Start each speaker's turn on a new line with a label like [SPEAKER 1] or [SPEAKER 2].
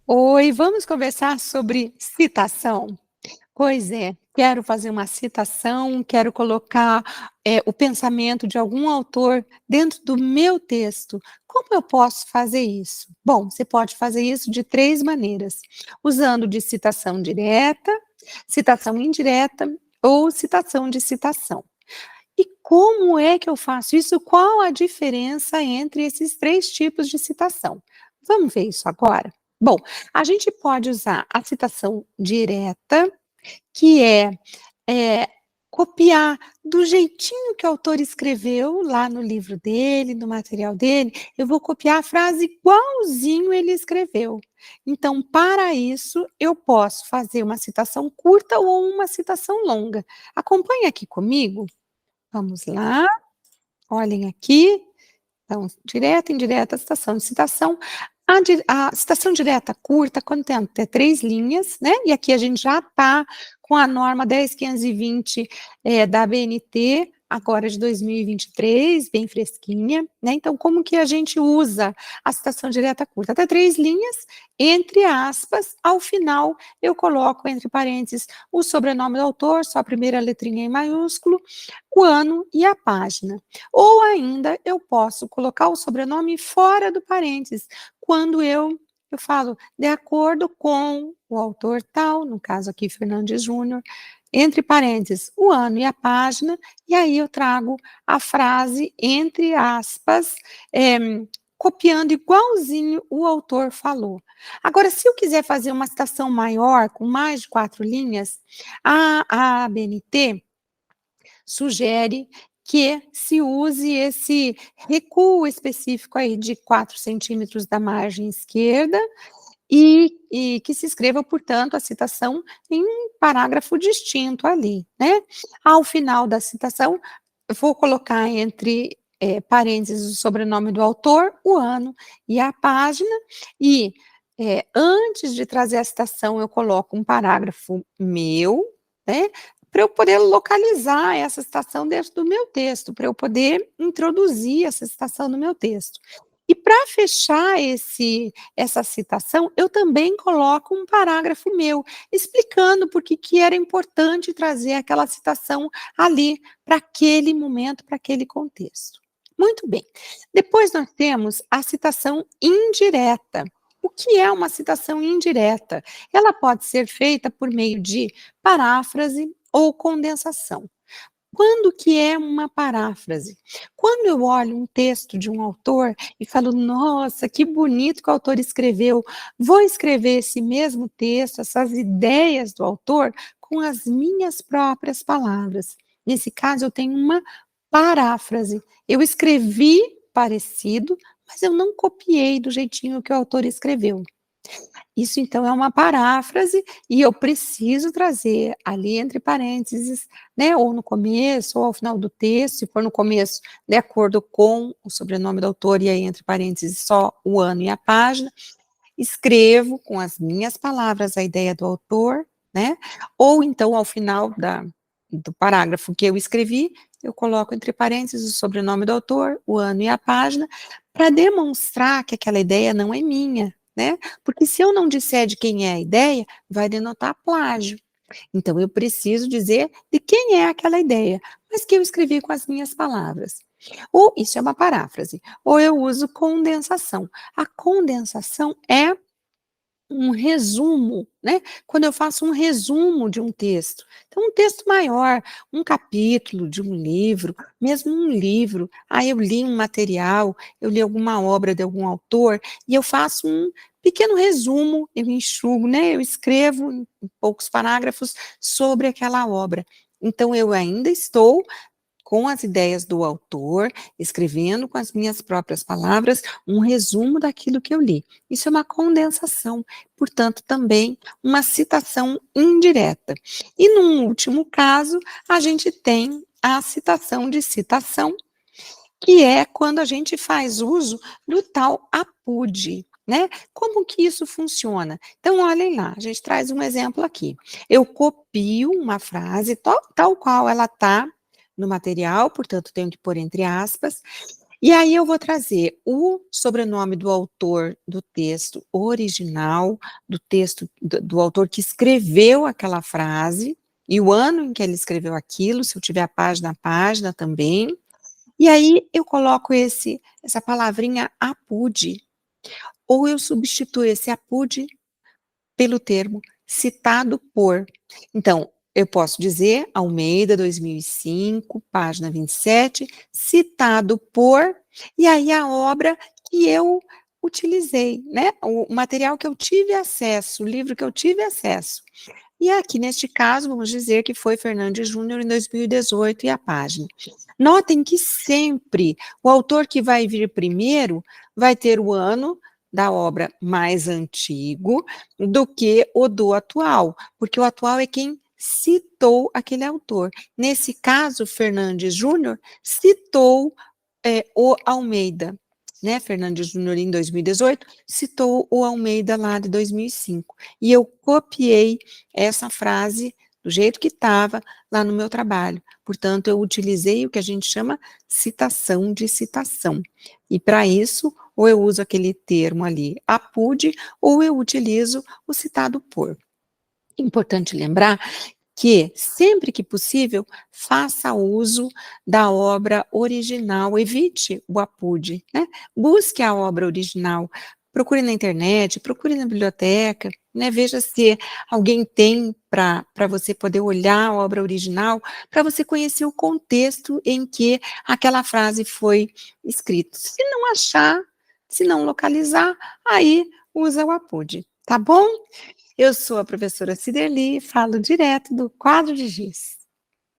[SPEAKER 1] Oi, vamos conversar sobre citação? Pois é, quero fazer uma citação, quero colocar, o pensamento de algum autor dentro do meu texto. Como eu posso fazer isso? Bom, você pode fazer isso de 3 maneiras: usando de citação direta, citação indireta ou citação de citação. E como é que eu faço isso? Qual a diferença entre esses 3 tipos de citação? Vamos ver isso agora? Bom, a gente pode usar a citação direta, que é copiar do jeitinho que o autor escreveu lá no livro dele, no material dele, eu vou copiar a frase igualzinho ele escreveu. Então, para isso, eu posso fazer uma citação curta ou uma citação longa. Acompanhe aqui comigo. Vamos lá, olhem aqui. Então, direta, indireta, citação de citação. A citação direta curta, quando tem até 3 linhas, né, e aqui a gente já está com a norma 10.520, da ABNT, agora de 2023, bem fresquinha, né, então como que a gente usa a citação direta curta? Até 3 linhas, entre aspas, ao final eu coloco entre parênteses o sobrenome do autor, só a primeira letrinha em maiúsculo, o ano e a página. Ou ainda eu posso colocar o sobrenome fora do parênteses, quando eu falo de acordo com o autor tal, no caso aqui Fernandes Júnior, entre parênteses, o ano e a página, e aí eu trago a frase entre aspas, copiando igualzinho o autor falou. Agora, se eu quiser fazer uma citação maior, com mais de 4 linhas, a ABNT sugere que se use esse recuo específico aí de 4 centímetros da margem esquerda e que se escreva, portanto, a citação em um parágrafo distinto ali, né. Ao final da citação, eu vou colocar entre, parênteses o sobrenome do autor, o ano e a página e, antes de trazer a citação, eu coloco um parágrafo meu, né, para eu poder localizar essa citação dentro do meu texto, para eu poder introduzir essa citação no meu texto. E para fechar essa citação, eu também coloco um parágrafo meu, explicando por que era importante trazer aquela citação ali, para aquele momento, para aquele contexto. Muito bem. Depois nós temos a citação indireta. O que é uma citação indireta? Ela pode ser feita por meio de paráfrase ou condensação. Quando que é uma paráfrase? Quando eu olho um texto de um autor e falo: "Nossa, que bonito que o autor escreveu, vou escrever esse mesmo texto, essas ideias do autor, com as minhas próprias palavras". Nesse caso, eu tenho uma paráfrase. Eu escrevi parecido, mas eu não copiei do jeitinho que o autor escreveu. Isso então é uma paráfrase e eu preciso trazer ali entre parênteses, né, ou no começo ou ao final do texto, se for no começo, de acordo com o sobrenome do autor e aí entre parênteses só o ano e a página, escrevo com as minhas palavras a ideia do autor, né, ou então ao final do parágrafo que eu escrevi, eu coloco entre parênteses o sobrenome do autor, o ano e a página, para demonstrar que aquela ideia não é minha, né, porque se eu não disser de quem é a ideia, vai denotar plágio. Então eu preciso dizer de quem é aquela ideia, mas que eu escrevi com as minhas palavras. Ou isso é uma paráfrase, ou eu uso condensação. A condensação é um resumo, né, quando eu faço um resumo de um texto. Então um texto maior, um capítulo de um livro, mesmo um livro, aí eu li um material, eu li alguma obra de algum autor, e eu faço um pequeno resumo, eu enxugo, né, eu escrevo em poucos parágrafos sobre aquela obra. Então eu ainda estou com as ideias do autor, escrevendo com as minhas próprias palavras um resumo daquilo que eu li. Isso é uma condensação, portanto, também uma citação indireta. E num último caso, a gente tem a citação de citação, que é quando a gente faz uso do tal apude. Né? Como que isso funciona? Então, olhem lá, a gente traz um exemplo aqui. Eu copio uma frase tal qual ela está no material, portanto, tenho que pôr entre aspas, E aí eu vou trazer o sobrenome do autor do texto original, do texto do autor que escreveu aquela frase, e o ano em que ele escreveu aquilo, se eu tiver a página também. E aí eu coloco essa palavrinha apude, ou eu substituo esse apude pelo termo citado por. Então, eu posso dizer Almeida 2005, página 27, citado por, e aí a obra que eu utilizei, né? O material que eu tive acesso, o livro que eu tive acesso. E aqui, neste caso, vamos dizer que foi Fernandes Júnior em 2018 e a página. Notem que sempre o autor que vai vir primeiro vai ter o ano da obra mais antigo do que o do atual, porque o atual é quem citou aquele autor. Nesse caso, Fernandes Júnior citou o Almeida, né? Fernandes Júnior em 2018 citou o Almeida lá de 2005. E eu copiei essa frase do jeito que estava lá no meu trabalho. Portanto, eu utilizei o que a gente chama citação de citação. E para isso, ou eu uso aquele termo ali, apude, ou eu utilizo o citado por. Importante lembrar que, sempre que possível, faça uso da obra original, evite o apude, né? Busque a obra original, procure na internet, procure na biblioteca, né? Veja se alguém tem para você poder olhar a obra original, para você conhecer o contexto em que aquela frase foi escrita. Se não achar, se não localizar, aí usa o apude, tá bom? Eu sou a professora Ciderli, falo direto do quadro de giz.